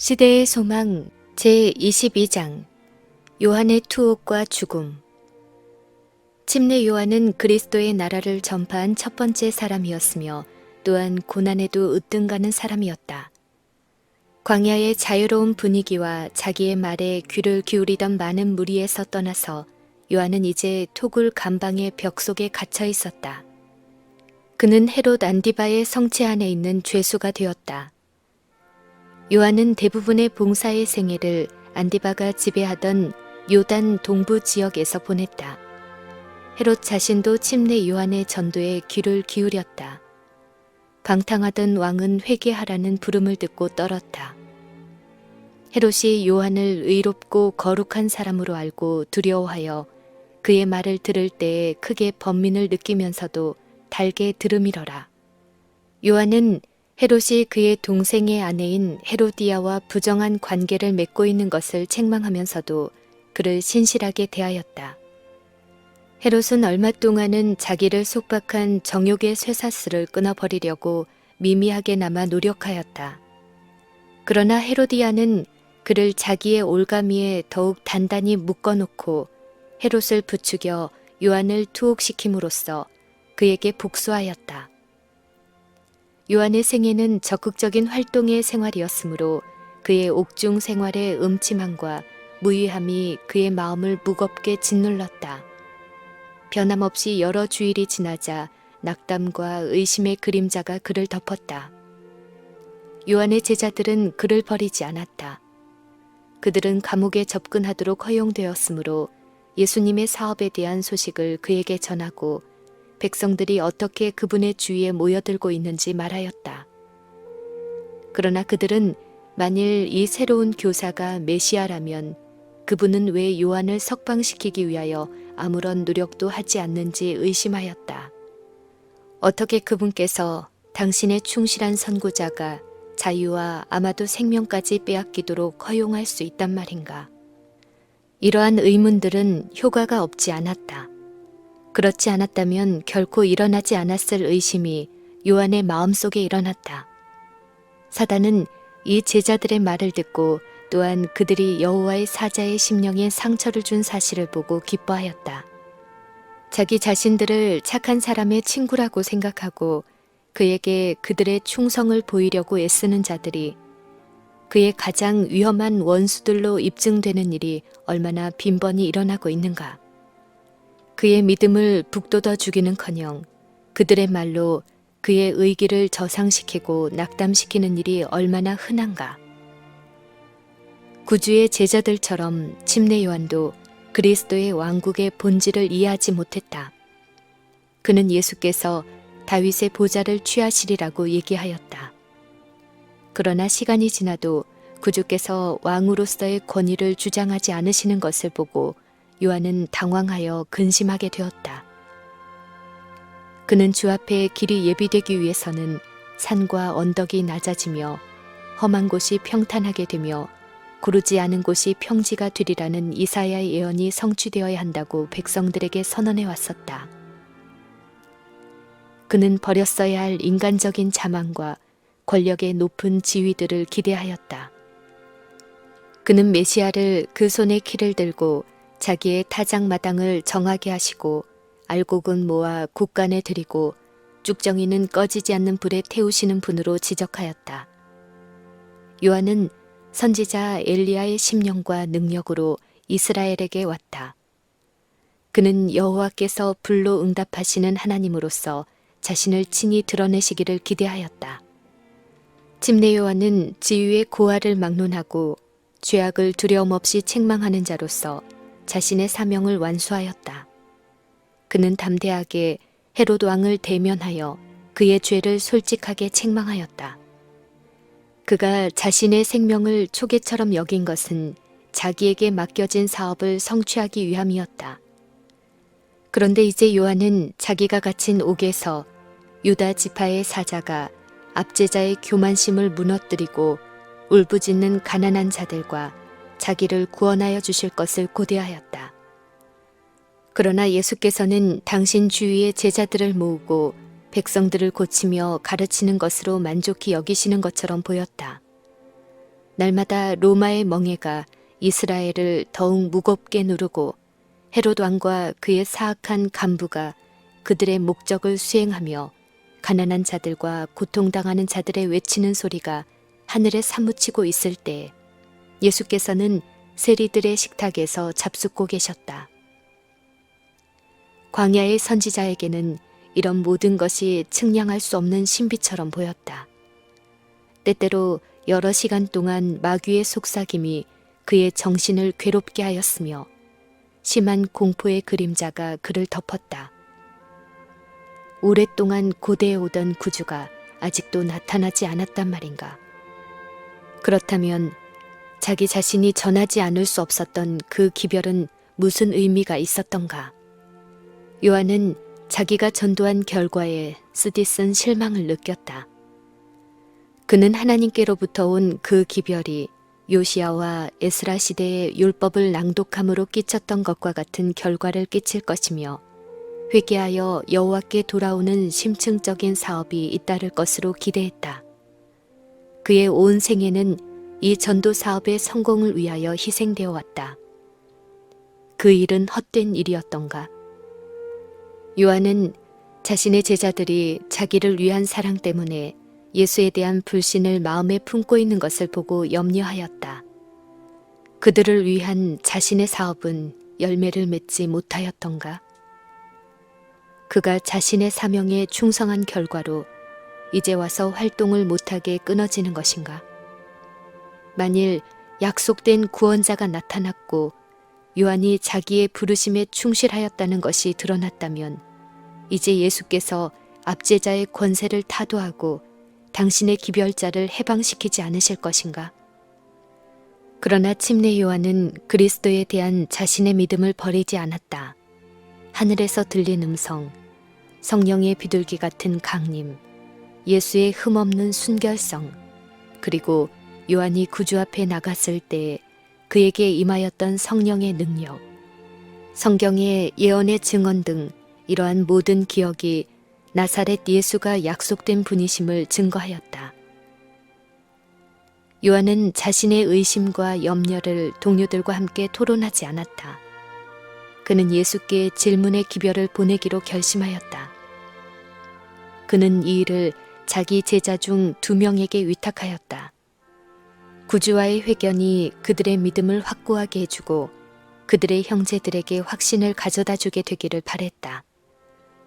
시대의 소망 제22장 요한의 투옥과 죽음. 침례 요한은 그리스도의 나라를 전파한 첫 번째 사람이었으며 또한 고난에도 으뜸가는 사람이었다. 광야의 자유로운 분위기와 자기의 말에 귀를 기울이던 많은 무리에서 떠나서 요한은 이제 토굴 감방의 벽 속에 갇혀 있었다. 그는 헤롯 안디바의 성체 안에 있는 죄수가 되었다. 요한은 대부분의 봉사의 생애를 안디바가 지배하던 요단 동부 지역에서 보냈다. 헤롯 자신도 침례 요한의 전도에 귀를 기울였다. 방탕하던 왕은 회개하라는 부름을 듣고 떨었다. 헤롯이 요한을 의롭고 거룩한 사람으로 알고 두려워하여 그의 말을 들을 때에 크게 번민을 느끼면서도 달게 들으미러라. 요한은 헤롯이 그의 동생의 아내인 헤로디아와 부정한 관계를 맺고 있는 것을 책망하면서도 그를 신실하게 대하였다. 헤롯은 얼마 동안은 자기를 속박한 정욕의 쇠사슬을 끊어버리려고 미미하게나마 노력하였다. 그러나 헤로디아는 그를 자기의 올가미에 더욱 단단히 묶어놓고 헤롯을 부추겨 요한을 투옥시킴으로써 그에게 복수하였다. 요한의 생애는 적극적인 활동의 생활이었으므로 그의 옥중 생활의 음침함과 무의함이 그의 마음을 무겁게 짓눌렀다. 변함없이 여러 주일이 지나자 낙담과 의심의 그림자가 그를 덮었다. 요한의 제자들은 그를 버리지 않았다. 그들은 감옥에 접근하도록 허용되었으므로 예수님의 사업에 대한 소식을 그에게 전하고 백성들이 어떻게 그분의 주위에 모여들고 있는지 말하였다. 그러나 그들은 만일 이 새로운 교사가 메시아라면 그분은 왜 요한을 석방시키기 위하여 아무런 노력도 하지 않는지 의심하였다. 어떻게 그분께서 당신의 충실한 선구자가 자유와 아마도 생명까지 빼앗기도록 허용할 수 있단 말인가? 이러한 의문들은 효과가 없지 않았다. 그렇지 않았다면 결코 일어나지 않았을 의심이 요한의 마음속에 일어났다. 사단은 이 제자들의 말을 듣고 또한 그들이 여호와의 사자의 심령에 상처를 준 사실을 보고 기뻐하였다. 자기 자신들을 착한 사람의 친구라고 생각하고 그에게 그들의 충성을 보이려고 애쓰는 자들이 그의 가장 위험한 원수들로 입증되는 일이 얼마나 빈번히 일어나고 있는가. 그의 믿음을 북돋아 주기는커녕 그들의 말로 그의 의기를 저상시키고 낙담시키는 일이 얼마나 흔한가. 구주의 제자들처럼 침례 요한도 그리스도의 왕국의 본질을 이해하지 못했다. 그는 예수께서 다윗의 보좌를 취하시리라고 얘기하였다. 그러나 시간이 지나도 구주께서 왕으로서의 권위를 주장하지 않으시는 것을 보고 요한은 당황하여 근심하게 되었다. 그는 주 앞에 길이 예비되기 위해서는 산과 언덕이 낮아지며 험한 곳이 평탄하게 되며 고르지 않은 곳이 평지가 되리라는 이사야의 예언이 성취되어야 한다고 백성들에게 선언해 왔었다. 그는 버렸어야 할 인간적인 자만과 권력의 높은 지위들을 기대하였다. 그는 메시아를 그 손에 키를 들고 자기의 타작마당을 정하게 하시고 알곡은 모아 국간에 들이고 쭉정이는 꺼지지 않는 불에 태우시는 분으로 지적하였다. 요한은 선지자 엘리야의 심령과 능력으로 이스라엘에게 왔다. 그는 여호와께서 불로 응답하시는 하나님으로서 자신을 친히 드러내시기를 기대하였다. 침례 요한은 지위의 고하를 막론하고 죄악을 두려움 없이 책망하는 자로서 자신의 사명을 완수하였다. 그는 담대하게 헤롯 왕을 대면하여 그의 죄를 솔직하게 책망하였다. 그가 자신의 생명을 초계처럼 여긴 것은 자기에게 맡겨진 사업을 성취하기 위함이었다. 그런데 이제 요한은 자기가 갇힌 옥에서 유다 지파의 사자가 압제자의 교만심을 무너뜨리고 울부짖는 가난한 자들과 자기를 구원하여 주실 것을 고대하였다. 그러나 예수께서는 당신 주위의 제자들을 모으고 백성들을 고치며 가르치는 것으로 만족히 여기시는 것처럼 보였다. 날마다 로마의 멍에가 이스라엘을 더욱 무겁게 누르고 헤롯 왕과 그의 사악한 간부가 그들의 목적을 수행하며 가난한 자들과 고통당하는 자들의 외치는 소리가 하늘에 사무치고 있을 때 예수께서는 세리들의 식탁에서 잡숫고 계셨다. 광야의 선지자에게는 이런 모든 것이 측량할 수 없는 신비처럼 보였다. 때때로 여러 시간 동안 마귀의 속삭임이 그의 정신을 괴롭게 하였으며 심한 공포의 그림자가 그를 덮었다. 오랫동안 고대해 오던 구주가 아직도 나타나지 않았단 말인가. 그렇다면 자기 자신이 전하지 않을 수 없었던 그 기별은 무슨 의미가 있었던가. 요한은 자기가 전도한 결과에 쓰디쓴 실망을 느꼈다. 그는 하나님께로부터 온 그 기별이 요시야와 에스라 시대의 율법을 낭독함으로 끼쳤던 것과 같은 결과를 끼칠 것이며 회개하여 여호와께 돌아오는 심층적인 사업이 잇따를 것으로 기대했다. 그의 온 생애는 이 전도 사업의 성공을 위하여 희생되어 왔다. 그 일은 헛된 일이었던가? 요한은 자신의 제자들이 자기를 위한 사랑 때문에 예수에 대한 불신을 마음에 품고 있는 것을 보고 염려하였다. 그들을 위한 자신의 사업은 열매를 맺지 못하였던가? 그가 자신의 사명에 충성한 결과로 이제 와서 활동을 못하게 끊어지는 것인가? 만일 약속된 구원자가 나타났고 요한이 자기의 부르심에 충실하였다는 것이 드러났다면 이제 예수께서 압제자의 권세를 타도하고 당신의 기별자를 해방시키지 않으실 것인가? 그러나 침례 요한은 그리스도에 대한 자신의 믿음을 버리지 않았다. 하늘에서 들린 음성, 성령의 비둘기 같은 강림, 예수의 흠없는 순결성, 그리고 요한이 구주 앞에 나갔을 때 그에게 임하였던 성령의 능력, 성경의 예언의 증언 등 이러한 모든 기억이 나사렛 예수가 약속된 분이심을 증거하였다. 요한은 자신의 의심과 염려를 동료들과 함께 토론하지 않았다. 그는 예수께 질문의 기별을 보내기로 결심하였다. 그는 이 일을 자기 제자 중 2명에게 위탁하였다. 구주와의 회견이 그들의 믿음을 확고하게 해주고 그들의 형제들에게 확신을 가져다 주게 되기를 바랬다.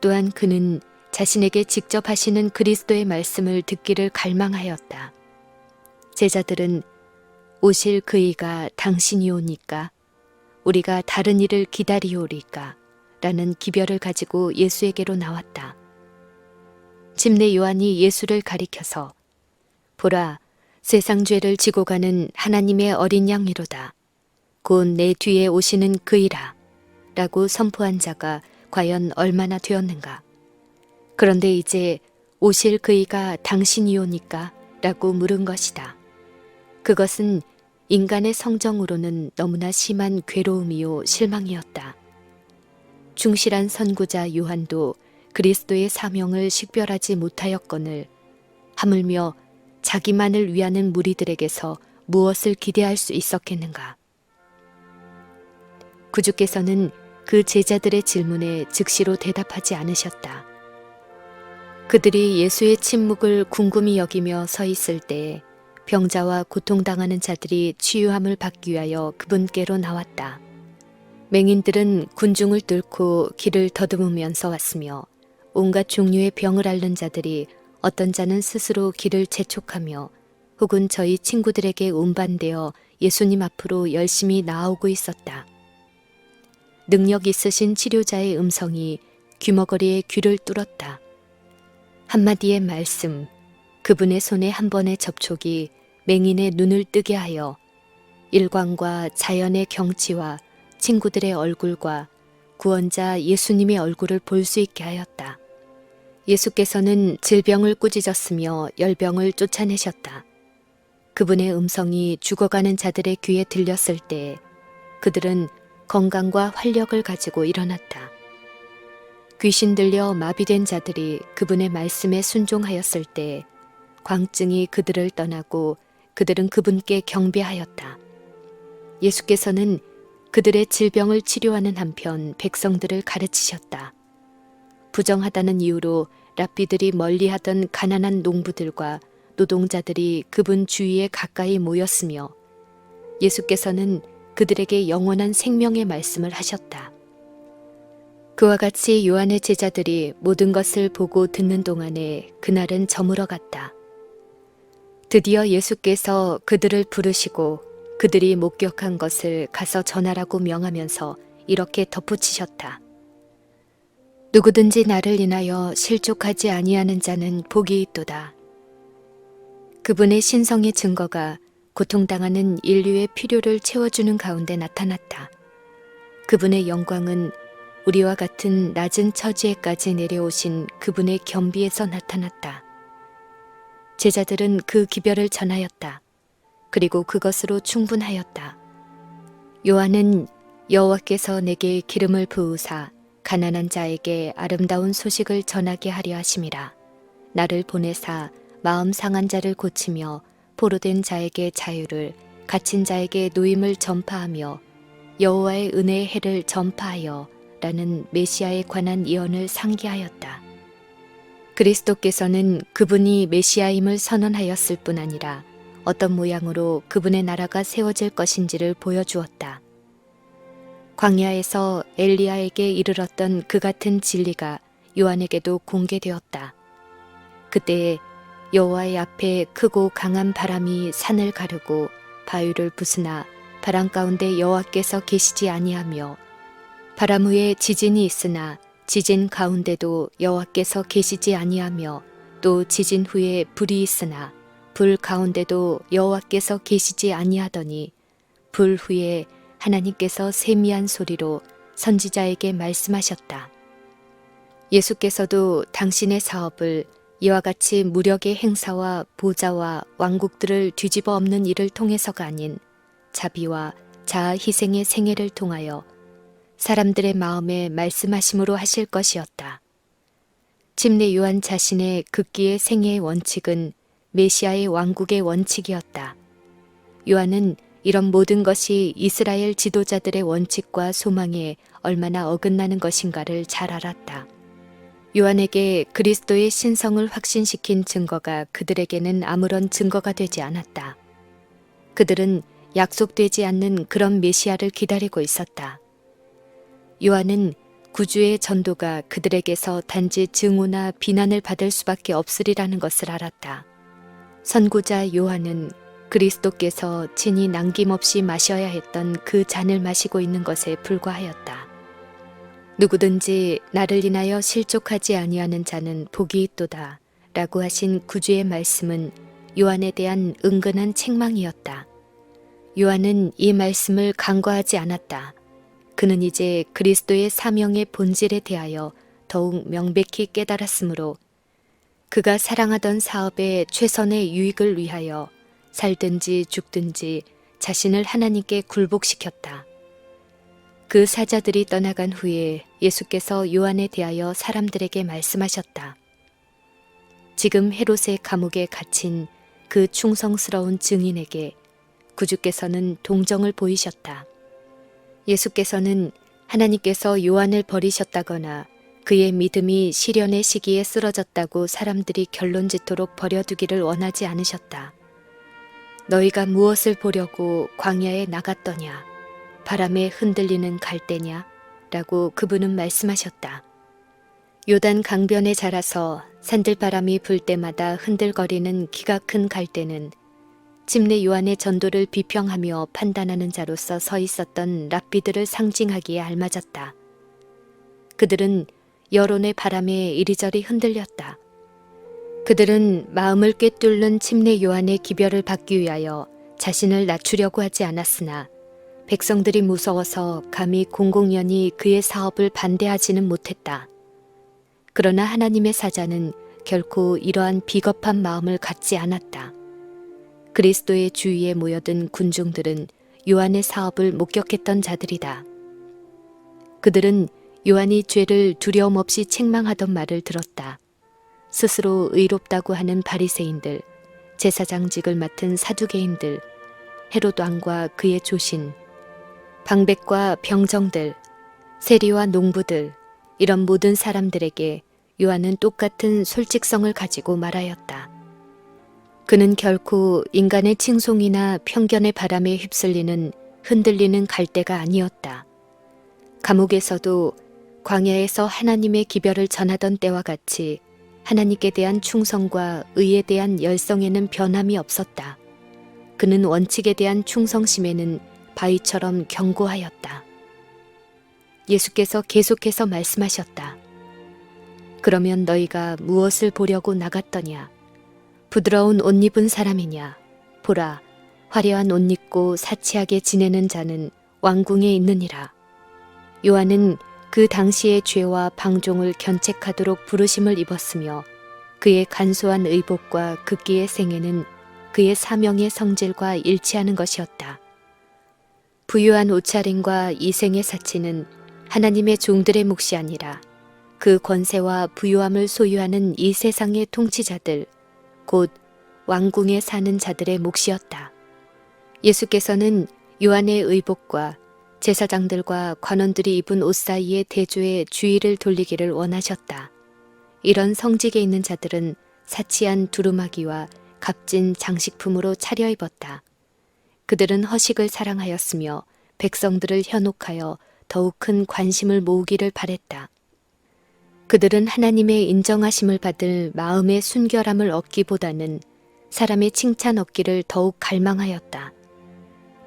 또한 그는 자신에게 직접 하시는 그리스도의 말씀을 듣기를 갈망하였다. 제자들은 오실 그이가 당신이오니까 우리가 다른 일을 기다리오리까 라는 기별을 가지고 예수에게로 나왔다. 침례 요한이 예수를 가리켜서 보라, 세상 죄를 지고 가는 하나님의 어린 양이로다. 곧 내 뒤에 오시는 그이라 라고 선포한 자가 과연 얼마나 되었는가. 그런데 이제 오실 그이가 당신이오니까 라고 물은 것이다. 그것은 인간의 성정으로는 너무나 심한 괴로움이요 실망이었다. 충실한 선구자 요한도 그리스도의 사명을 식별하지 못하였거늘 하물며 자기만을 위하는 무리들에게서 무엇을 기대할 수 있었겠는가. 구주께서는 그 제자들의 질문에 즉시로 대답하지 않으셨다. 그들이 예수의 침묵을 궁금히 여기며 서 있을 때 병자와 고통당하는 자들이 치유함을 받기 위하여 그분께로 나왔다. 맹인들은 군중을 뚫고 길을 더듬으면서 왔으며 온갖 종류의 병을 앓는 자들이 어떤 자는 스스로 길을 재촉하며 혹은 저희 친구들에게 운반되어 예수님 앞으로 열심히 나아오고 있었다. 능력 있으신 치료자의 음성이 귀머거리의 귀를 뚫었다. 한마디의 말씀, 그분의 손의 한 번의 접촉이 맹인의 눈을 뜨게 하여 일광과 자연의 경치와 친구들의 얼굴과 구원자 예수님의 얼굴을 볼 수 있게 하였다. 예수께서는 질병을 꾸짖었으며 열병을 쫓아내셨다. 그분의 음성이 죽어가는 자들의 귀에 들렸을 때 그들은 건강과 활력을 가지고 일어났다. 귀신 들려 마비된 자들이 그분의 말씀에 순종하였을 때 광증이 그들을 떠나고 그들은 그분께 경배하였다. 예수께서는 그들의 질병을 치료하는 한편 백성들을 가르치셨다. 부정하다는 이유로 랍비들이 멀리하던 가난한 농부들과 노동자들이 그분 주위에 가까이 모였으며 예수께서는 그들에게 영원한 생명의 말씀을 하셨다. 그와 같이 요한의 제자들이 모든 것을 보고 듣는 동안에 그날은 저물어 갔다. 드디어 예수께서 그들을 부르시고 그들이 목격한 것을 가서 전하라고 명하면서 이렇게 덧붙이셨다. 누구든지 나를 인하여 실족하지 아니하는 자는 복이 있도다. 그분의 신성의 증거가 고통당하는 인류의 필요를 채워주는 가운데 나타났다. 그분의 영광은 우리와 같은 낮은 처지에까지 내려오신 그분의 겸비에서 나타났다. 제자들은 그 기별을 전하였다. 그리고 그것으로 충분하였다. 요한은 여호와께서 내게 기름을 부으사 가난한 자에게 아름다운 소식을 전하게 하려 하심이라. 나를 보내사 마음 상한 자를 고치며 포로된 자에게 자유를, 갇힌 자에게 노임을 전파하며 여호와의 은혜의 해를 전파하여 라는 메시아에 관한 예언을 상기하였다. 그리스도께서는 그분이 메시아임을 선언하였을 뿐 아니라 어떤 모양으로 그분의 나라가 세워질 것인지를 보여주었다. 광야에서 엘리야에게 이르렀던 그 같은 진리가 요한에게도 공개되었다. 그때 여호와의 앞에 크고 강한 바람이 산을 가르고 바위를 부수나 바람 가운데 여호와께서 계시지 아니하며 바람 후에 지진이 있으나 지진 가운데도 여호와께서 계시지 아니하며 또 지진 후에 불이 있으나 불 가운데도 여호와께서 계시지 아니하더니 불 후에 하나님께서 세미한 소리로 선지자에게 말씀하셨다. 예수께서도 당신의 사업을 이와 같이 무력의 행사와 보좌와 왕국들을 뒤집어 엎는 일을 통해서가 아닌 자비와 자아 희생의 생애를 통하여 사람들의 마음에 말씀하심으로 하실 것이었다. 침례 요한 자신의 극기의 생애의 원칙은 메시아의 왕국의 원칙이었다. 요한은 이런 모든 것이 이스라엘 지도자들의 원칙과 소망에 얼마나 어긋나는 것인가를 잘 알았다. 요한에게 그리스도의 신성을 확신시킨 증거가 그들에게는 아무런 증거가 되지 않았다. 그들은 약속되지 않는 그런 메시아를 기다리고 있었다. 요한은 구주의 전도가 그들에게서 단지 증오나 비난을 받을 수밖에 없으리라는 것을 알았다. 선구자 요한은 그리스도께서 친히 남김없이 마셔야 했던 그 잔을 마시고 있는 것에 불과하였다. 누구든지 나를 인하여 실족하지 아니하는 자는 복이 있도다 라고 하신 구주의 말씀은 요한에 대한 은근한 책망이었다. 요한은 이 말씀을 간과하지 않았다. 그는 이제 그리스도의 사명의 본질에 대하여 더욱 명백히 깨달았으므로 그가 사랑하던 사업의 최선의 유익을 위하여 살든지 죽든지 자신을 하나님께 굴복시켰다. 그 사자들이 떠나간 후에 예수께서 요한에 대하여 사람들에게 말씀하셨다. 지금 헤롯의 감옥에 갇힌 그 충성스러운 증인에게 구주께서는 동정을 보이셨다. 예수께서는 하나님께서 요한을 버리셨다거나 그의 믿음이 시련의 시기에 쓰러졌다고 사람들이 결론짓도록 버려두기를 원하지 않으셨다. 너희가 무엇을 보려고 광야에 나갔더냐? 바람에 흔들리는 갈대냐? 라고 그분은 말씀하셨다. 요단 강변에 자라서 산들바람이 불 때마다 흔들거리는 기가 큰 갈대는 침례 요한의 전도를 비평하며 판단하는 자로서 서 있었던 랍비들을 상징하기에 알맞았다. 그들은 여론의 바람에 이리저리 흔들렸다. 그들은 마음을 꿰뚫는 침례 요한의 기별을 받기 위하여 자신을 낮추려고 하지 않았으나 백성들이 무서워서 감히 공공연히 그의 사업을 반대하지는 못했다. 그러나 하나님의 사자는 결코 이러한 비겁한 마음을 갖지 않았다. 그리스도의 주위에 모여든 군중들은 요한의 사업을 목격했던 자들이다. 그들은 요한이 죄를 두려움 없이 책망하던 말을 들었다. 스스로 의롭다고 하는 바리새인들, 제사장직을 맡은 사두개인들, 헤롯 왕과 그의 조신, 방백과 병정들, 세리와 농부들, 이런 모든 사람들에게 요한은 똑같은 솔직성을 가지고 말하였다. 그는 결코 인간의 칭송이나 편견의 바람에 휩쓸리는 흔들리는 갈대가 아니었다. 감옥에서도 광야에서 하나님의 기별을 전하던 때와 같이 하나님께 대한 충성과 의에 대한 열성에는 변함이 없었다. 그는 원칙에 대한 충성심에는 바위처럼 견고하였다. 예수께서 계속해서 말씀하셨다. 그러면 너희가 무엇을 보려고 나갔더냐? 부드러운 옷 입은 사람이냐? 보라, 화려한 옷 입고 사치하게 지내는 자는 왕궁에 있느니라. 요한은 그 당시의 죄와 방종을 견책하도록 부르심을 입었으며 그의 간소한 의복과 극기의 생애는 그의 사명의 성질과 일치하는 것이었다. 부유한 옷차림과 이생의 사치는 하나님의 종들의 몫이 아니라 그 권세와 부유함을 소유하는 이 세상의 통치자들, 곧 왕궁에 사는 자들의 몫이었다. 예수께서는 요한의 의복과 제사장들과 관원들이 입은 옷 사이의 대조에 주의를 돌리기를 원하셨다. 이런 성직에 있는 자들은 사치한 두루마기와 값진 장식품으로 차려입었다. 그들은 허식을 사랑하였으며 백성들을 현혹하여 더욱 큰 관심을 모으기를 바랬다. 그들은 하나님의 인정하심을 받을 마음의 순결함을 얻기보다는 사람의 칭찬 얻기를 더욱 갈망하였다.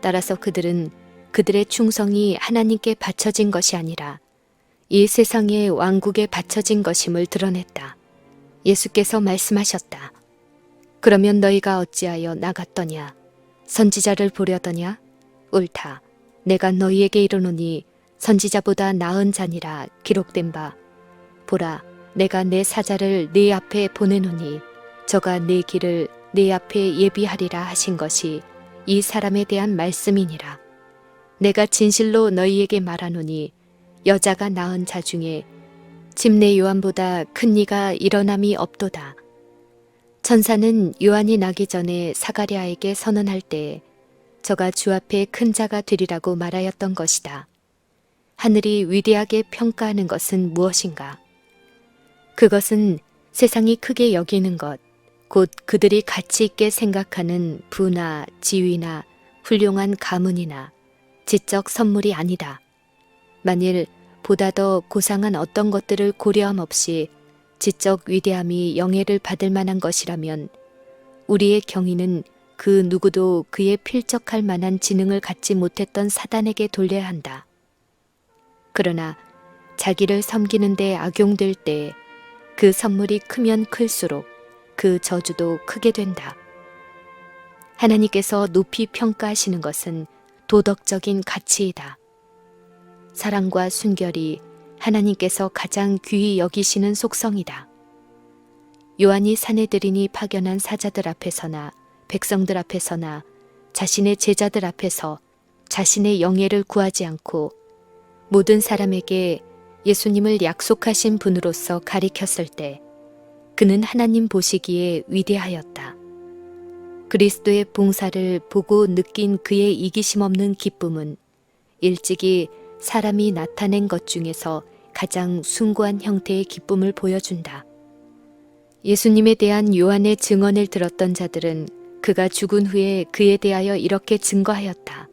따라서 그들은 그들의 충성이 하나님께 바쳐진 것이 아니라 이 세상의 왕국에 바쳐진 것임을 드러냈다. 예수께서 말씀하셨다. 그러면 너희가 어찌하여 나갔더냐? 선지자를 보려더냐? 옳다. 내가 너희에게 이르노니 선지자보다 나은 자니라 기록된 바. 보라, 내가 내 사자를 네 앞에 보내노니 저가 내 길을 네 앞에 예비하리라 하신 것이 이 사람에 대한 말씀이니라. 내가 진실로 너희에게 말하노니 여자가 낳은 자 중에 집내 요한보다 큰 이가 일어남이 없도다. 천사는 요한이 나기 전에 사가랴에게 선언할 때에 저가 주 앞에 큰 자가 되리라고 말하였던 것이다. 하늘이 위대하게 평가하는 것은 무엇인가? 그것은 세상이 크게 여기는 것, 곧 그들이 가치 있게 생각하는 부나 지위나 훌륭한 가문이나 지적 선물이 아니다. 만일 보다 더 고상한 어떤 것들을 고려함 없이 지적 위대함이 영예를 받을 만한 것이라면 우리의 경위는 그 누구도 그에 필적할 만한 지능을 갖지 못했던 사단에게 돌려야 한다. 그러나 자기를 섬기는 데 악용될 때에 그 선물이 크면 클수록 그 저주도 크게 된다. 하나님께서 높이 평가하시는 것은 도덕적인 가치이다. 사랑과 순결이 하나님께서 가장 귀히 여기시는 속성이다. 요한이 사내들인이 파견한 사자들 앞에서나 백성들 앞에서나 자신의 제자들 앞에서 자신의 영예를 구하지 않고 모든 사람에게 예수님을 약속하신 분으로서 가리켰을 때 그는 하나님 보시기에 위대하였다. 그리스도의 봉사를 보고 느낀 그의 이기심 없는 기쁨은 일찍이 사람이 나타낸 것 중에서 가장 숭고한 형태의 기쁨을 보여준다. 예수님에 대한 요한의 증언을 들었던 자들은 그가 죽은 후에 그에 대하여 이렇게 증거하였다.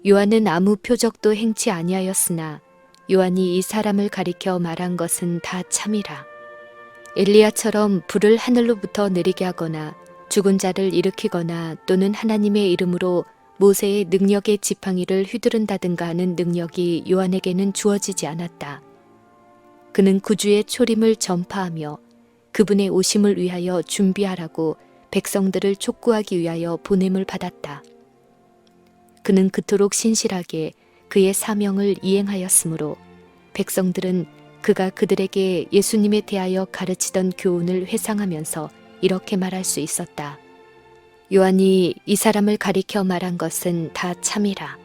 요한은 아무 표적도 행치 아니하였으나 요한이 이 사람을 가리켜 말한 것은 다 참이라. 엘리야처럼 불을 하늘로부터 내리게 하거나 죽은 자를 일으키거나 또는 하나님의 이름으로 모세의 능력의 지팡이를 휘두른다든가 하는 능력이 요한에게는 주어지지 않았다. 그는 구주의 초림을 전파하며 그분의 오심을 위하여 준비하라고 백성들을 촉구하기 위하여 보냄을 받았다. 그는 그토록 신실하게 그의 사명을 이행하였으므로 백성들은 그가 그들에게 예수님에 대하여 가르치던 교훈을 회상하면서 이렇게 말할 수 있었다. 요한이 이 사람을 가리켜 말한 것은 다 참이라.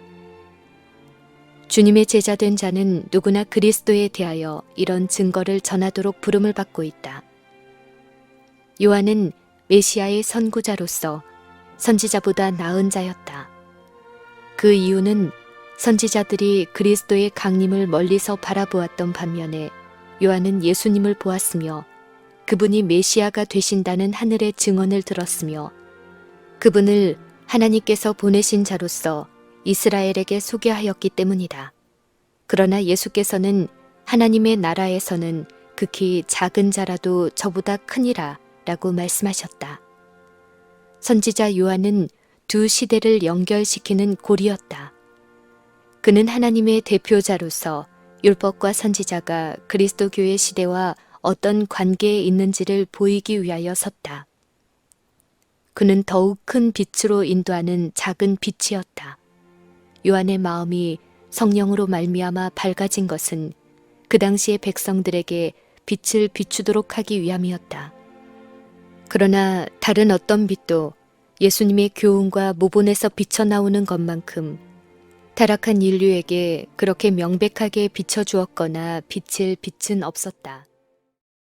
주님의 제자된 자는 누구나 그리스도에 대하여 이런 증거를 전하도록 부름을 받고 있다. 요한은 메시아의 선구자로서 선지자보다 나은 자였다. 그 이유는 선지자들이 그리스도의 강림을 멀리서 바라보았던 반면에 요한은 예수님을 보았으며 그분이 메시아가 되신다는 하늘의 증언을 들었으며 그분을 하나님께서 보내신 자로서 이스라엘에게 소개하였기 때문이다. 그러나 예수께서는 하나님의 나라에서는 극히 작은 자라도 저보다 크니라 라고 말씀하셨다. 선지자 요한은 두 시대를 연결시키는 고리였다. 그는 하나님의 대표자로서 율법과 선지자가 그리스도교의 시대와 어떤 관계에 있는지를 보이기 위하여 섰다. 그는 더욱 큰 빛으로 인도하는 작은 빛이었다. 요한의 마음이 성령으로 말미암아 밝아진 것은 그 당시의 백성들에게 빛을 비추도록 하기 위함이었다. 그러나 다른 어떤 빛도 예수님의 교훈과 모본에서 비쳐나오는 것만큼 타락한 인류에게 그렇게 명백하게 비춰주었거나 비칠 빛은 없었다.